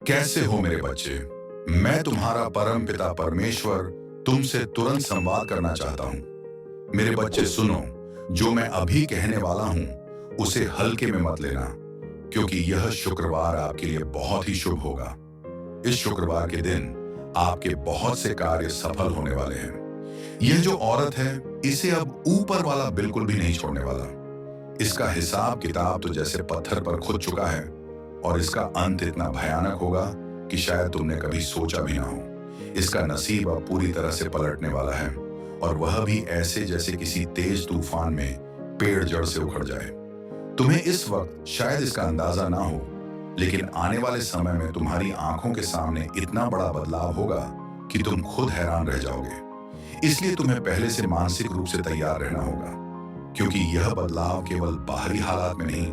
कैसे हो मेरे बच्चे? मैं तुम्हारा परम पिता परमेश्वर तुमसे तुरंत संवाद करना चाहता हूँ। मेरे बच्चे सुनो, जो मैं अभी कहने वाला हूँ उसे हल्के में मत लेना, क्योंकि यह शुक्रवार आपके लिए बहुत ही शुभ होगा। इस शुक्रवार के दिन आपके बहुत से कार्य सफल होने वाले हैं। यह जो औरत है, इसे अब ऊपर वाला बिल्कुल भी नहीं छोड़ने वाला। इसका हिसाब किताब तो जैसे पत्थर पर खुद चुका है, और इसका अंत इतना भयानक होगा कि शायद तुमने कभी सोचा भी ना हो। इसका नसीब अब पूरी तरह से पलटने वाला है, और वह भी ऐसे जैसे किसी तेज तूफान में पेड़ जड़ से उखड़ जाए। तुम्हें इस वक्त शायद इसका अंदाजा ना हो, लेकिन आने वाले समय में तुम्हारी आंखों के सामने इतना बड़ा बदलाव होगा कि तुम खुद हैरान रह जाओगे। इसलिए तुम्हें पहले से मानसिक रूप से तैयार रहना होगा, क्योंकि यह बदलाव केवल बाहरी हालात में नहीं,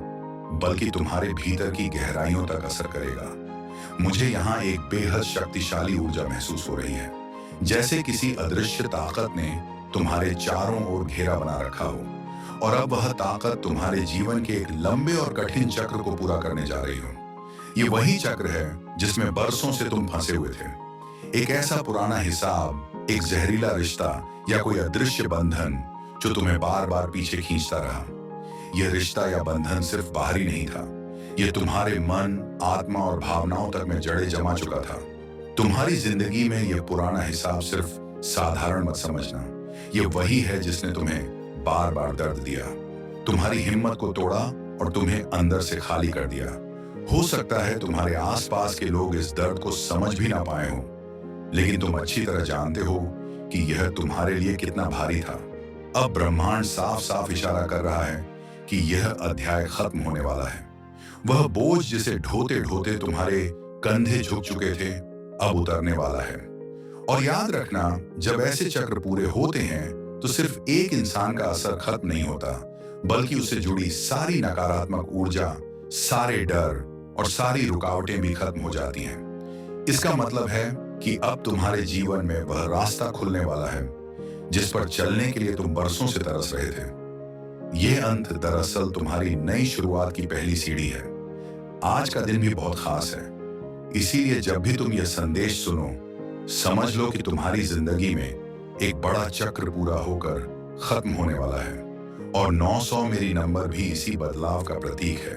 बल्कि तुम्हारे भीतर की गहराइयों तक असर करेगा। मुझे यहाँ एक बेहद शक्तिशाली ऊर्जा महसूस हो रही है, जैसे किसी अदृश्य ताकत ने तुम्हारे चारों ओर घेरा बना रखा हो, और अब वह ताकत तुम्हारे जीवन के एक लंबे और कठिन चक्र को पूरा करने जा रही हो। ये वही चक्र है जिसमें बरसों से तुम फंसे हुए थे। एक ऐसा पुराना हिसाब, एक जहरीला रिश्ता या कोई अदृश्य बंधन जो तुम्हें बार बार पीछे खींचता रहा। यह रिश्ता या बंधन सिर्फ बाहरी नहीं था, यह तुम्हारे मन, आत्मा और भावनाओं तक में जड़े जमा चुका था। तुम्हारी जिंदगी में यह पुराना हिसाब सिर्फ साधारण मत समझना। यह वही है जिसने तुम्हें बार बार दर्द दिया, तुम्हारी हिम्मत को तोड़ा और तुम्हें अंदर से खाली कर दिया। हो सकता है तुम्हारे आसपास के लोग इस दर्द को समझ भी ना पाए हो, लेकिन तुम अच्छी तरह जानते हो कि यह तुम्हारे लिए कितना भारी था। अब ब्रह्मांड साफ साफ इशारा कर रहा है कि यह अध्याय खत्म होने वाला है। वह बोझ जिसे ढोते ढोते तुम्हारे कंधे झुक चुके थे, अब उतरने वाला है। और याद रखना, जब ऐसे चक्र पूरे होते हैं तो सिर्फ एक इंसान का असर खत्म नहीं होता, बल्कि उससे जुड़ी सारी नकारात्मक ऊर्जा, सारे डर और सारी रुकावटें भी खत्म हो जाती हैं। इसका मतलब है कि अब तुम्हारे जीवन में वह रास्ता खुलने वाला है जिस पर चलने के लिए तुम बरसों से तरस रहे थे। यह अंत दरअसल तुम्हारी नई शुरुआत की पहली सीढ़ी है। आज का दिन भी बहुत खास है, इसीलिए जब भी तुम यह संदेश सुनो, समझ लो कि तुम्हारी जिंदगी में एक बड़ा चक्र पूरा होकर खत्म होने वाला है। और 900 मेरी नंबर भी इसी बदलाव का प्रतीक है।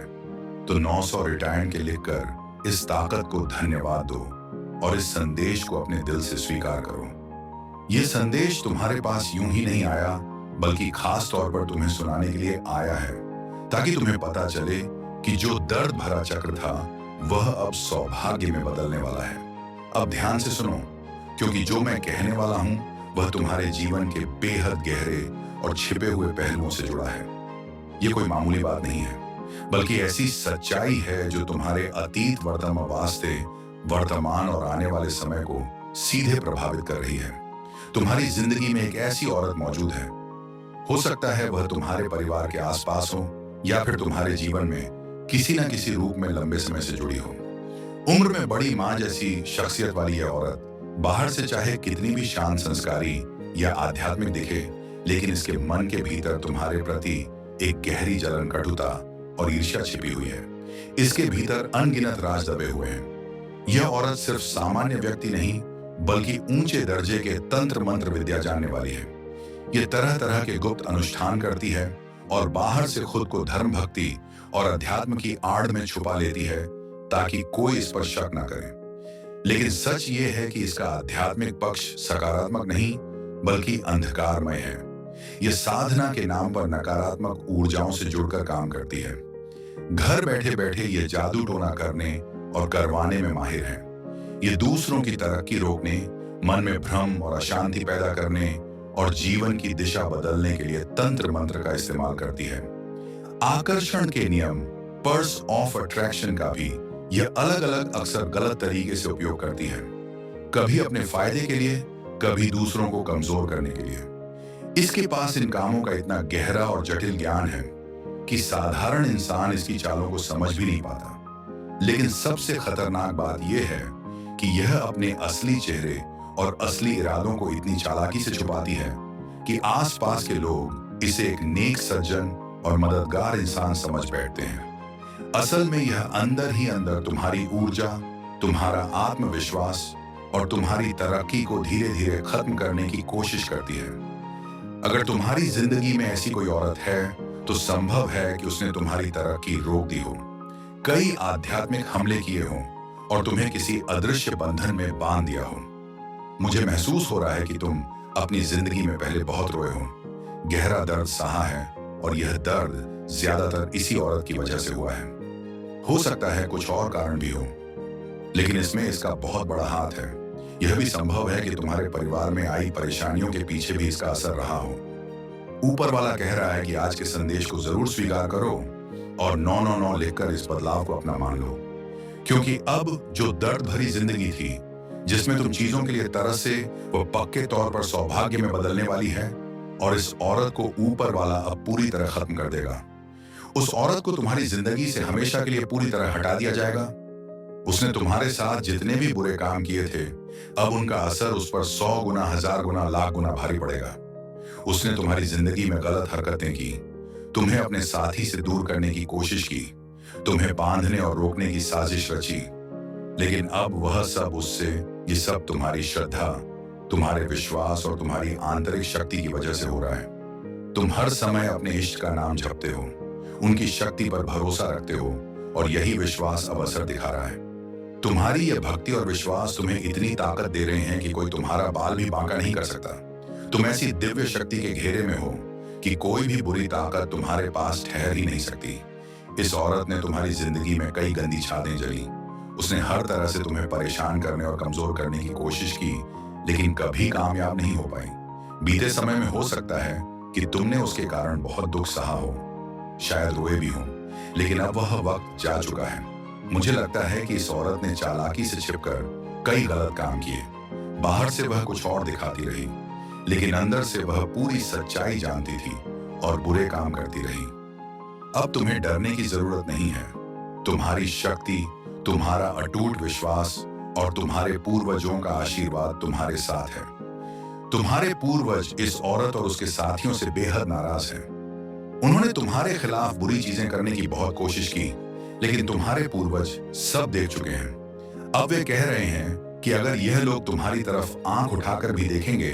तो 900 रिटायर्ड के लिखकर इस ताकत को धन्यवाद दो और इस संदेश को अपने दिल से स्वीकार करो। यह संदेश तुम्हारे पास यूं ही नहीं आया, बल्कि खास तौर पर तुम्हें सुनाने के लिए आया है, ताकि तुम्हें पता चले कि जो दर्द भरा चक्र था वह अब सौभाग्य में बदलने वाला है। अब ध्यान से सुनो, क्योंकि जो मैं कहने वाला हूं वह तुम्हारे जीवन के बेहद गहरे और छिपे हुए पहलुओं से जुड़ा है। यह कोई मामूली बात नहीं है, बल्कि ऐसी सच्चाई है जो तुम्हारे अतीत, वर्तमान, वास्ते, वर्तमान और आने वाले समय को सीधे प्रभावित कर रही है। तुम्हारी जिंदगी में एक ऐसी औरत मौजूद है, हो सकता है वह तुम्हारे परिवार के आसपास हो या फिर तुम्हारे जीवन में किसी न किसी रूप में लंबे समय से जुड़ी हो। उम्र में बड़ी माँ जैसी शख्सियत वाली यह औरत बाहर से चाहे कितनी भी शांत, संस्कारी या आध्यात्मिक दिखे, लेकिन इसके मन के भीतर तुम्हारे प्रति एक गहरी जलन, कटुता और ईर्ष्या छिपी हुई है। इसके भीतर अनगिनत राज दबे हुए हैं। यह औरत सिर्फ सामान्य व्यक्ति नहीं, बल्कि ऊंचे दर्जे के तंत्र मंत्र विद्या जानने वाली है। ये तरह तरह के गुप्त अनुष्ठान करती है और बाहर से खुद को धर्म, भक्ति और अध्यात्म की आड़ में छुपा लेती है, ताकि कोई इस पर शक न करे। लेकिन सच ये है कि इसका आध्यात्मिक पक्ष सकारात्मक नहीं, बल्कि अंधकारमय है। यह साधना के नाम पर नकारात्मक ऊर्जाओं से जुड़कर काम करती है। घर बैठे बैठे ये जादू टोना करने और करवाने में माहिर है। ये दूसरों की तरक्की रोकने, मन में भ्रम और अशांति पैदा करने और जीवन की दिशा बदलने के लिए तंत्र मंत्र का इस्तेमाल करती है। आकर्षण के नियम, पर्स ऑफ अट्रैक्शन का भी यह अलग अलग, अक्सर गलत तरीके से उपयोग करती है। कभी अपने फायदे के लिए, कभी दूसरों को कमजोर करने के लिए। इसके पास इन कामों का इतना गहरा और जटिल ज्ञान है कि साधारण इंसान इसकी चालों को समझ भी नहीं पाता। लेकिन सबसे खतरनाक बात यह है कि यह अपने असली चेहरे और असली इरादों को इतनी चालाकी से छुपाती है कि आसपास के लोग इसे एक नेक सज्जन और मददगार इंसान समझ बैठते हैं। असल में यह अंदर ही अंदर तुम्हारी ऊर्जा, तुम्हारा आत्मविश्वास और तुम्हारी तरक्की को धीरे धीरे खत्म करने की कोशिश करती है। अगर तुम्हारी जिंदगी में ऐसी कोई औरत है तो संभव है कि उसने तुम्हारी तरक्की रोक दी हो, कई आध्यात्मिक हमले किए हों और तुम्हें किसी अदृश्य बंधन में बांध दिया हो। मुझे महसूस हो रहा है कि तुम अपनी जिंदगी में पहले बहुत रोए हो, गहरा दर्द सहा है और यह दर्द ज्यादातर इसी औरत की वजह से हुआ है। हो सकता है कुछ और कारण भी हो, लेकिन इसमें इसका बहुत बड़ा हाथ है। यह भी संभव है कि तुम्हारे परिवार में आई परेशानियों के पीछे भी इसका असर रहा हो। ऊपर वाला कह रहा है कि आज के संदेश को जरूर स्वीकार करो और 999 लिखकर इस बदलाव को अपना मान लो, क्योंकि अब जो दर्द भरी जिंदगी थी जिसमें तुम चीजों के लिए तरसे, वो पक्के तौर पर सौभाग्य में बदलने वाली है और इस औरत को ऊपर वाला अब पूरी तरह खत्म कर देगा। उस औरत को तुम्हारी जिंदगी से हमेशा के लिए पूरी तरह हटा दिया जाएगा। उसने तुम्हारे साथ जितने भी बुरे काम किए थे, अब उनका असर उस पर 100 गुना, 1000 गुना, लाख गुना भारी पड़ेगा। उसने तुम्हारी जिंदगी में गलत हरकतें की, तुम्हें अपने साथी से दूर करने की कोशिश की, तुम्हें बांधने और रोकने की साजिश रची, लेकिन अब वह सब उससे, ये सब तुम्हारी श्रद्धा, तुम्हारे विश्वास और तुम्हारी आंतरिक शक्ति की वजह से हो रहा है। तुम हर समय अपने इष्ट का नाम जपते हो, उनकी शक्ति पर भरोसा रखते हो और यही विश्वास अब असर दिखा रहा है। तुम्हारी यह भक्ति और विश्वास तुम्हें इतनी ताकत दे रहे हैं कि कोई तुम्हारा बाल भी बांका नहीं कर सकता। तुम ऐसी दिव्य शक्ति के घेरे में हो कि कोई भी बुरी ताकत तुम्हारे पास ठहर ही नहीं सकती। इस औरत ने तुम्हारी जिंदगी में कई गंदी छातें जली। उसने हर तरह से तुम्हें परेशान करने और कमजोर करने की कोशिश की, लेकिन कभी कामयाब नहीं हो पाई। बीते समय में हो सकता है कि तुमने उसके कारण बहुत दुख सहा हो, शायद रोए भी हो, लेकिन अब वह वक्त जा चुका है। मुझे लगता है कि इस औरत ने चालाकी से छिपकर कई गलत काम किए। बाहर से वह कुछ और दिखाती रही, लेकिन अंदर से वह पूरी सच्चाई जानती थी और बुरे काम करती रही। अब तुम्हें डरने की जरूरत नहीं है। तुम्हारी शक्ति, तुम्हारा अटूट विश्वास और तुम्हारे पूर्वजों का आशीर्वाद तुम्हारे साथ है। तुम्हारे पूर्वज इस औरत और उसके साथियों से बेहद नाराज हैं। उन्होंने तुम्हारे खिलाफ बुरी चीजें करने की बहुत कोशिश की, लेकिन तुम्हारे पूर्वज सब देख चुके हैं। अब वे कह रहे हैं कि अगर यह लोग तुम्हारी तरफ आंख उठाकर भी देखेंगे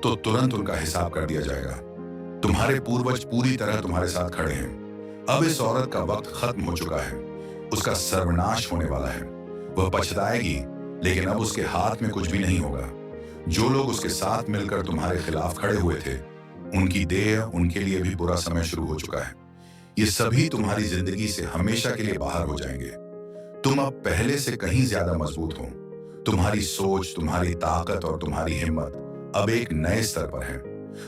तो तुरंत उनका हिसाब कर दिया जाएगा। तुम्हारे पूर्वज पूरी तरह तुम्हारे साथ खड़े हैं। अब इस औरत का वक्त खत्म हो चुका है। उसका सर्वनाश होने वाला है। वह पछताएगी, लेकिन अब उसके हाथ में कुछ भी नहीं होगा। जो लोग उसके साथ मिलकर तुम्हारे खिलाफ खड़े हुए थे, उनकी देह, उनके लिए भी बुरा समय शुरू हो चुका है। ये सभी तुम्हारी जिंदगी से हमेशा के लिए बाहर हो जाएंगे। तुम अब पहले से कहीं ज्यादा मजबूत हो। तुम्हारी सोच, तुम्हारी ताकत और तुम्हारी हिम्मत अब एक नए स्तर पर है।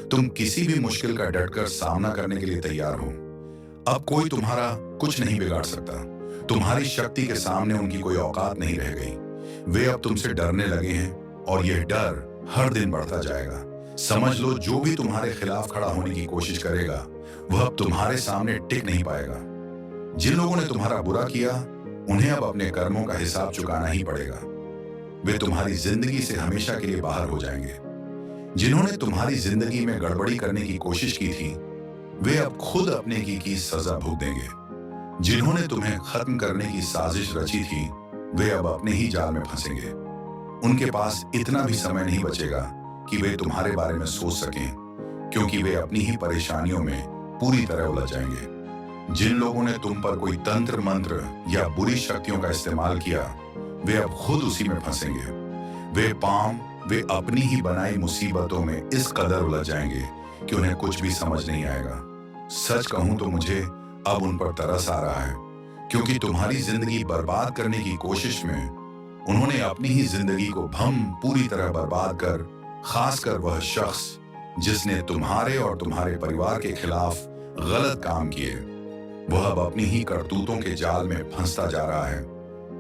तुम किसी भी मुश्किल का डटकर सामना करने के लिए तैयार हो। अब कोई तुम्हारा कुछ नहीं बिगाड़ सकता। तुम्हारी शक्ति के सामने उनकी कोई औकात नहीं रह गई। वे अब तुमसे डरने लगे हैं और यह डर हर दिन बढ़ता जाएगा। समझ लो, जो भी तुम्हारे खिलाफ खड़ा होने की कोशिश करेगा वह अब तुम्हारे सामने टिक नहीं पाएगा। जिन लोगों ने तुम्हारा बुरा किया, उन्हें अब अपने कर्मों का हिसाब चुकाना ही पड़ेगा। वे तुम्हारी जिंदगी से हमेशा के लिए बाहर हो जाएंगे। जिन्होंने तुम्हारी जिंदगी में गड़बड़ी करने की कोशिश की थी, वे अब खुद अपने की सजा भुगतेंगे। जिन्होंने तुम्हें खत्म करने की साजिश रची थी, वे अब अपने ही जाल में फंसेंगे। उनके पास इतना भी समय नहीं बचेगा कि वे तुम्हारे बारे में सोच सकें, क्योंकि वे अपनी ही परेशानियों में पूरी तरह उलझ जाएंगे। जिन लोगों ने तुम पर कोई तंत्र मंत्र या बुरी शक्तियों का इस्तेमाल किया, वे अब खुद उसी में फंसेंगे। वे अपनी ही बनाई मुसीबतों में इस कदर उलझ जाएंगे कि उन्हें कुछ भी समझ नहीं आएगा। सच कहूं तो मुझे अब उन पर तरस आ रहा है, क्योंकि तुम्हारी जिंदगी बर्बाद करने की कोशिश में उन्होंने अपनी ही जिंदगी को पूरी तरह बर्बाद कर, खासकर वह शख्स जिसने तुम्हारे और तुम्हारे परिवार के खिलाफ गलत काम किए, वह अब अपनी ही करतूतों के जाल में फंसता जा रहा है,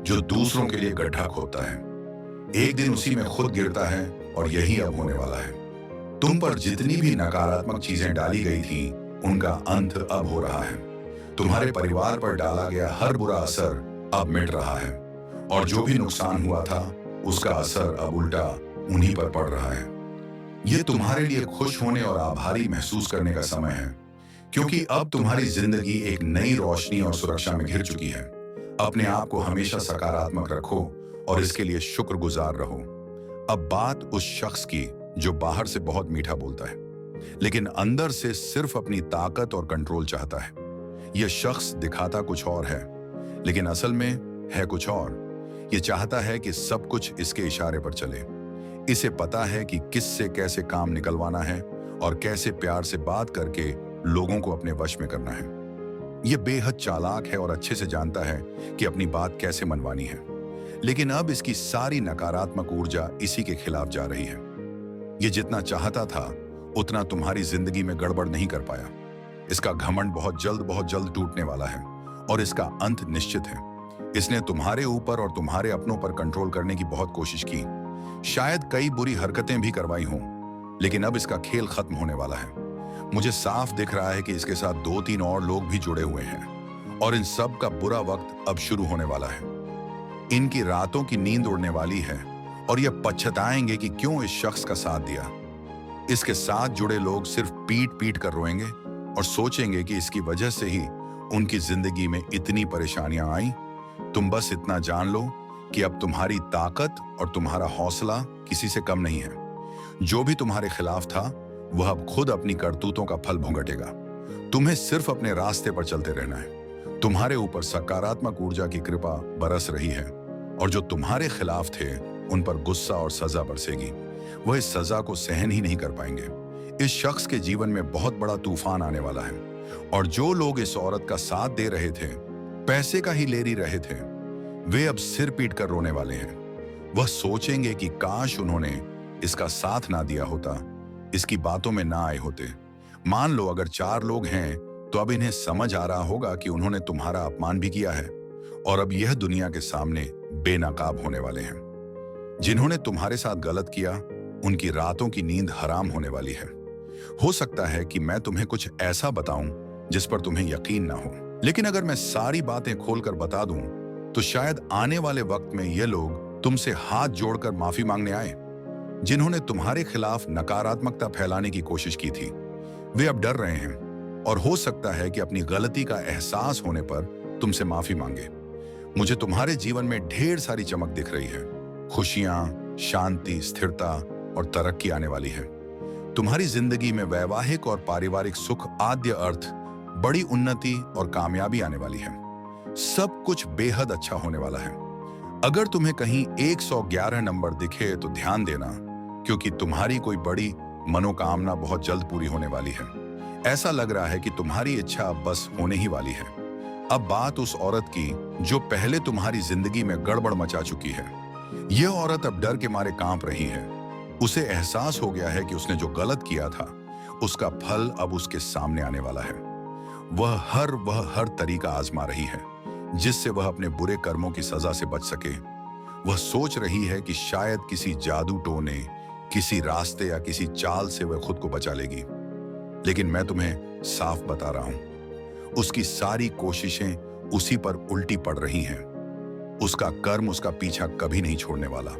जो दूसरों के लिए गड्ढा खोदता है। एक दिन उसी में खुद गिरता है और यही अब होने वाला है। तुम पर जितनी भी नकारात्मक चीजें डाली गई थी, उनका अंत अब हो रहा है। तुम्हारे परिवार पर डाला गया हर बुरा असर अब मिट रहा है और जो भी नुकसान हुआ था, उसका असर अब उल्टा उन्हीं पर पड़ रहा है। यह तुम्हारे लिए खुश होने और आभारी महसूस करने का समय है, क्योंकि अब तुम्हारी जिंदगी एक नई रोशनी और सुरक्षा में घिर चुकी है। अपने आप को हमेशा सकारात्मक रखो और इसके लिए शुक्रगुजार रहो। अब बात उस शख्स की जो बाहर से बहुत मीठा बोलता है लेकिन अंदर से सिर्फ अपनी ताकत और कंट्रोल चाहता है। यह शख्स दिखाता कुछ और है लेकिन असल में है कुछ और। यह चाहता है कि सब कुछ इसके इशारे पर चले। इसे पता है कि किससे कैसे काम निकलवाना है और कैसे प्यार से बात करके लोगों को अपने वश में करना है। यह बेहद चालाक है और अच्छे से जानता है कि अपनी बात कैसे मनवानी है, लेकिन अब इसकी सारी नकारात्मक ऊर्जा इसी के खिलाफ जा रही है। यह जितना चाहता था उतना तुम्हारी जिंदगी में गड़बड़ नहीं कर पाया। इसका घमंड बहुत जल्द टूटने वाला है और इसका अंत निश्चित है। इसने तुम्हारे ऊपर और तुम्हारे अपनों पर कंट्रोल करने की बहुत कोशिश की, शायद कई बुरी हरकतें भी करवाई हों, लेकिन अब इसका खेल खत्म होने वाला है। मुझे साफ दिख रहा है कि इसके साथ 2-3 और लोग भी जुड़े हुए हैं और इन सब का बुरा वक्त अब शुरू होने वाला है। इनकी रातों की नींद उड़ने वाली है और ये पछताएंगे कि क्यों इस शख्स का साथ दिया। इसके साथ जुड़े लोग सिर्फ पीट पीट कर रोएंगे और सोचेंगे कि इसकी वजह से ही उनकी जिंदगी में इतनी परेशानियां आई। तुम बस इतना जान लो कि अब तुम्हारी ताकत और तुम्हारा हौसला किसी से कम नहीं है। जो भी तुम्हारे खिलाफ था वह अब खुद अपनी करतूतों का फल भुगतेगा। तुम्हें सिर्फ अपने रास्ते पर चलते रहना है। तुम्हारे ऊपर सकारात्मक ऊर्जा की कृपा बरस रही है और जो तुम्हारे खिलाफ थे उन पर गुस्सा और सजा बरसेगी। वह इस सजा को सहन ही नहीं कर पाएंगे। इस शख्स के जीवन में बहुत बड़ा तूफान आने वाला है और जो लोग इस औरत का साथ दे रहे थे, पैसे का ही लेरी रहे थे, वे अब सिर पीट कर रोने वाले हैं। वह सोचेंगे कि काश उन्होंने इसका साथ ना दिया होता, इसकी बातों में ना आए होते। मान लो अगर 4 लोग हैं तो अब इन्हें समझ आ रहा होगा कि उन्होंने तुम्हारा अपमान भी किया है और अब यह दुनिया के सामने बेनकाब होने वाले हैं। जिन्होंने तुम्हारे साथ गलत किया उनकी रातों की नींद हराम होने वाली है। हो सकता है कि मैं तुम्हें कुछ ऐसा बताऊं जिस पर तुम्हें यकीन ना हो, लेकिन अगर मैं सारी बातें खोलकर बता दूं तो शायद आने वाले वक्त में ये लोग तुमसे हाथ जोड़कर माफी मांगने आए। जिन्होंने तुम्हारे खिलाफ नकारात्मकता फैलाने की कोशिश की थी वे अब डर रहे हैं और हो सकता है कि अपनी गलती का एहसास होने पर तुमसे माफी मांगे। मुझे तुम्हारे जीवन में ढेर सारी चमक दिख रही है। खुशियां, शांति, स्थिरता और तरक्की आने वाली है। तुम्हारी जिंदगी में वैवाहिक और पारिवारिक सुख, आद्य अर्थ, बड़ी उन्नति और कामयाबी आने वाली है। सब कुछ बेहद अच्छा होने वाला है। अगर तुम्हें कहीं 111 नंबर दिखे तो ध्यान देना, क्योंकि तुम्हारी कोई बड़ी मनोकामना बहुत जल्द पूरी होने वाली है। ऐसा लग रहा है कि तुम्हारी इच्छा अब बस होने ही वाली है। अब बात उस औरत की जो पहले तुम्हारी जिंदगी में गड़बड़ मचा चुकी है। यह औरत अब डर के मारे कांप रही है। उसे एहसास हो गया है कि उसने जो गलत किया था उसका फल अब उसके सामने आने वाला है। वह हर तरीका आजमा रही है जिससे वह अपने बुरे कर्मों की सजा से बच सके। वह सोच रही है कि शायद किसी जादू टोने, किसी रास्ते या किसी चाल से वह खुद को बचा लेगी। लेकिन मैं तुम्हें साफ बता रहा हूं, उसकी सारी कोशिशें उसी पर उल्टी पड़ रही हैं। उसका कर्म उसका पीछा कभी नहीं छोड़ने वाला।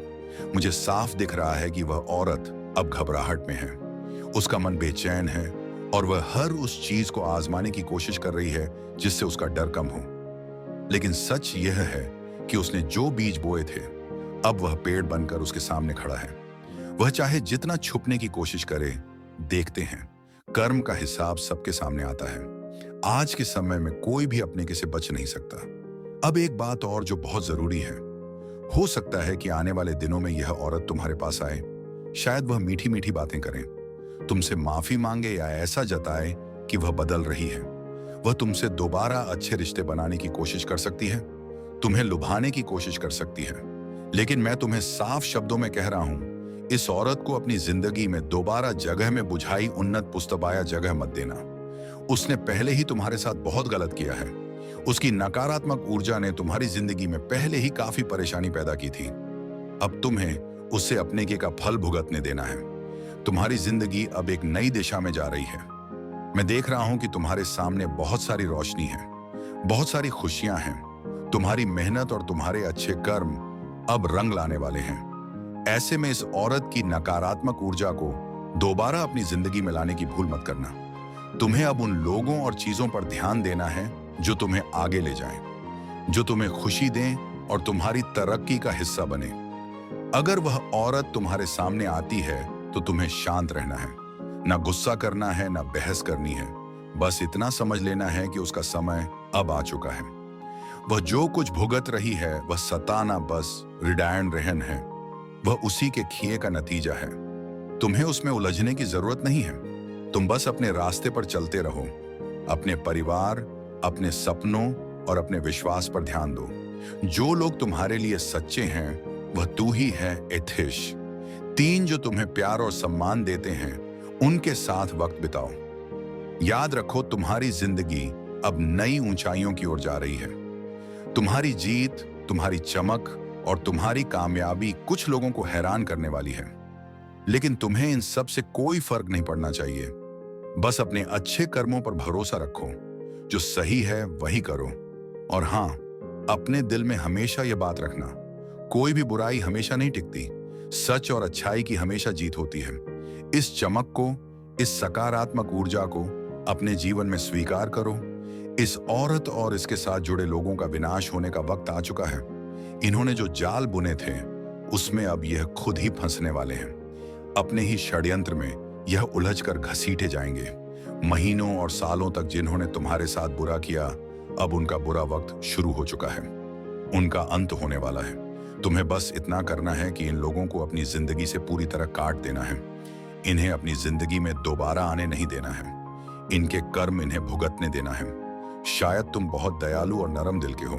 मुझे साफ दिख रहा है कि वह औरत अब घबराहट में है। उसका मन बेचैन है और वह हर उस चीज को आजमाने की कोशिश कर रही है जिससे उसका डर कम हो। लेकिन सच यह है कि उसने जो बीज बोए थे अब वह पेड़ बनकर उसके सामने खड़ा है। वह चाहे जितना छुपने की कोशिश करे, देखते हैं कर्म का हिसाब सबके सामने आता है। आज के समय में कोई भी अपने से बच नहीं सकता। अब एक बात और जो बहुत जरूरी है, हो सकता है कि आने वाले दिनों में यह औरत तुम्हारे पास आए। शायद वह मीठी मीठी बातें करें, तुमसे माफी मांगे या ऐसा जताए कि वह बदल रही है। वह तुमसे दोबारा अच्छे रिश्ते बनाने की कोशिश कर सकती है, तुम्हें लुभाने की कोशिश कर सकती है। लेकिन मैं तुम्हें साफ शब्दों में कह रहा हूं, इस औरत को अपनी जिंदगी में दोबारा जगह में बुझाई उन्नत पुस्तबाया जगह मत देना। उसने पहले ही तुम्हारे साथ बहुत गलत किया है। उसकी नकारात्मक ऊर्जा ने तुम्हारी जिंदगी में पहले ही काफी परेशानी पैदा की थी। अब तुम्हें उससे अपने के का फल भुगतने देना है। तुम्हारी जिंदगी अब एक नई दिशा में जा रही है। मैं देख रहा हूं कि तुम्हारे सामने बहुत सारी रोशनी है, बहुत सारी खुशियां हैं। तुम्हारी मेहनत और तुम्हारे अच्छे कर्म अब रंग लाने वाले हैं। ऐसे में इस औरत की नकारात्मक ऊर्जा को दोबारा अपनी जिंदगी में लाने की भूल मत करना। तुम्हें अब उन लोगों और चीजों पर ध्यान देना है जो तुम्हें आगे ले जाएं, जो तुम्हें खुशी दें और तुम्हारी तरक्की का हिस्सा बने। अगर वह औरत तुम्हारे सामने आती है तो तुम्हें शांत रहना है, ना गुस्सा करना है, ना बहस करनी है। बस इतना समझ लेना है कि उसका समय अब आ चुका है। वह जो कुछ भुगत रही है वह सताना बस रिडायन रहन है। वह उसी के किए का नतीजा है। तुम्हें उसमें उलझने की जरूरत नहीं है। तुम बस अपने रास्ते पर चलते रहो। अपने परिवार, अपने सपनों और अपने विश्वास पर ध्यान दो। जो लोग तुम्हारे लिए सच्चे हैं वह तू ही है, एथिश। 3 जो तुम्हें प्यार और सम्मान देते हैं उनके साथ वक्त बिताओ। याद रखो, तुम्हारी जिंदगी अब नई ऊंचाइयों की ओर जा रही है। तुम्हारी जीत, तुम्हारी चमक और तुम्हारी कामयाबी कुछ लोगों को हैरान करने वाली है, लेकिन तुम्हें इन सब से कोई फर्क नहीं पड़ना चाहिए। बस अपने अच्छे कर्मों पर भरोसा रखो। जो सही है वही करो। और हाँ, अपने दिल में हमेशा यह बात रखना, कोई भी बुराई हमेशा नहीं टिकती। सच और अच्छाई की हमेशा जीत होती है। इस चमक को, इस सकारात्मक ऊर्जा को अपने जीवन में स्वीकार करो। इस औरत और इसके साथ जुड़े लोगों का विनाश होने का वक्त आ चुका है। इन्होंने जो जाल बुने थे उसमें अब यह खुद ही फंसने वाले हैं। अपने ही षड्यंत्र में यह उलझकर घसीटे जाएंगे। महीनों और सालों तक जिन्होंने तुम्हारे साथ बुरा किया, अब उनका बुरा वक्त शुरू हो चुका है। उनका अंत होने वाला है। तुम्हें बस इतना करना है कि इन लोगों को अपनी जिंदगी से पूरी तरह काट देना है। इन्हें अपनी जिंदगी में दोबारा आने नहीं देना है। इनके कर्म इन्हें भुगतने देना है। शायद तुम बहुत दयालु और नरम दिल के हो।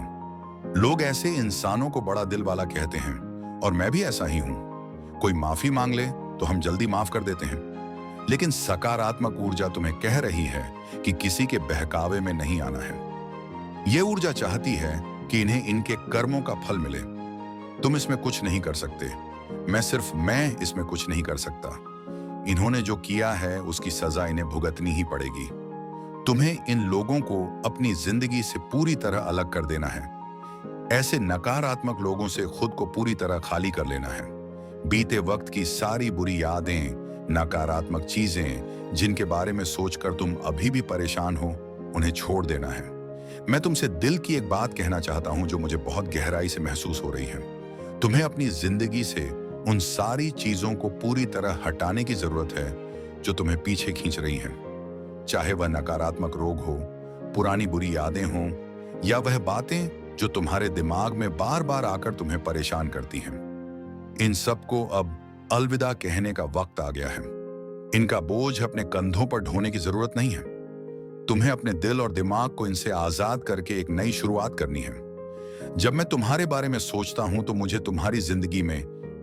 लोग ऐसे इंसानों को बड़ा दिल वाला कहते हैं और मैं भी ऐसा ही हूं। कोई माफी मांग ले तो हम जल्दी माफ कर देते हैं, लेकिन सकारात्मक ऊर्जा तुम्हें कह रही है कि किसी के बहकावे में नहीं आना है। यह ऊर्जा चाहती है कि इन्हें इनके कर्मों का फल मिले। तुम इसमें कुछ नहीं कर सकते। मैं इसमें कुछ नहीं कर सकता। इन्होंने जो किया है उसकी सजा इन्हें भुगतनी ही पड़ेगी। तुम्हें इन लोगों को अपनी जिंदगी से पूरी तरह अलग कर देना है। ऐसे नकारात्मक लोगों से खुद को पूरी तरह खाली कर लेना है। बीते वक्त की सारी बुरी यादें, नकारात्मक चीजें जिनके बारे में सोचकर तुम अभी भी परेशान हो, उन्हें छोड़ देना है। मैं तुमसे दिल की एक बात कहना चाहता हूं जो मुझे बहुत गहराई से महसूस हो रही है। तुम्हें अपनी जिंदगी से उन सारी चीजों को पूरी तरह हटाने की जरूरत है जो तुम्हें पीछे खींच रही हैं। चाहे वह नकारात्मक रोग हो, पुरानी बुरी यादें हों, या वह बातें जो तुम्हारे दिमाग में बार बार आकर तुम्हें परेशान करती हैं। इन सबको अब अलविदा कहने का वक्त आ गया है। इनका बोझ अपने कंधों पर ढोने की जरूरत नहीं है। तुम्हें अपने दिल और दिमाग को इनसे आजाद करके एक नई शुरुआत करनी है। जब मैं तुम्हारे बारे में सोचता हूं तो मुझे तुम्हारी जिंदगी में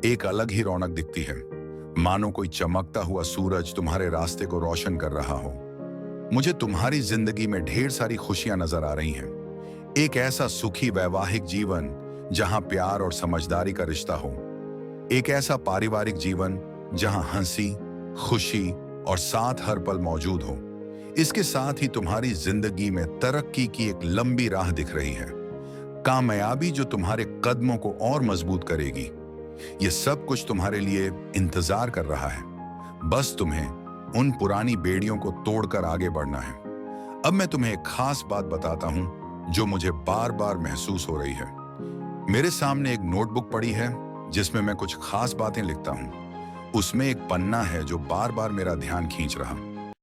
एक अलग ही रौनक दिखती है, मानो कोई चमकता हुआ सूरज तुम्हारे रास्ते को रोशन कर रहा हो। मुझे तुम्हारी जिंदगी में ढेर सारी खुशियां नजर आ रही हैं। एक ऐसा सुखी वैवाहिक जीवन जहां प्यार और समझदारी का रिश्ता हो। एक ऐसा पारिवारिक जीवन जहां हंसी, खुशी और साथ हर पल मौजूद हो। इसके साथ ही तुम्हारी जिंदगी में तरक्की की एक लंबी राह दिख रही है, कामयाबी जो तुम्हारे कदमों को और मजबूत करेगी। यह सब कुछ तुम्हारे लिए इंतजार कर रहा है। बस तुम्हें उन पुरानी बेड़ियों को तोड़कर आगे बढ़ना है। अब मैं तुम्हें एक खास बात बताता हूं जो मुझे बार बार महसूस हो रही है। मेरे सामने एक नोटबुक पड़ी है जिसमें मैं कुछ खास बातें लिखता हूं। उसमें एक पन्ना है जो बार बार मेरा ध्यान खींच रहा।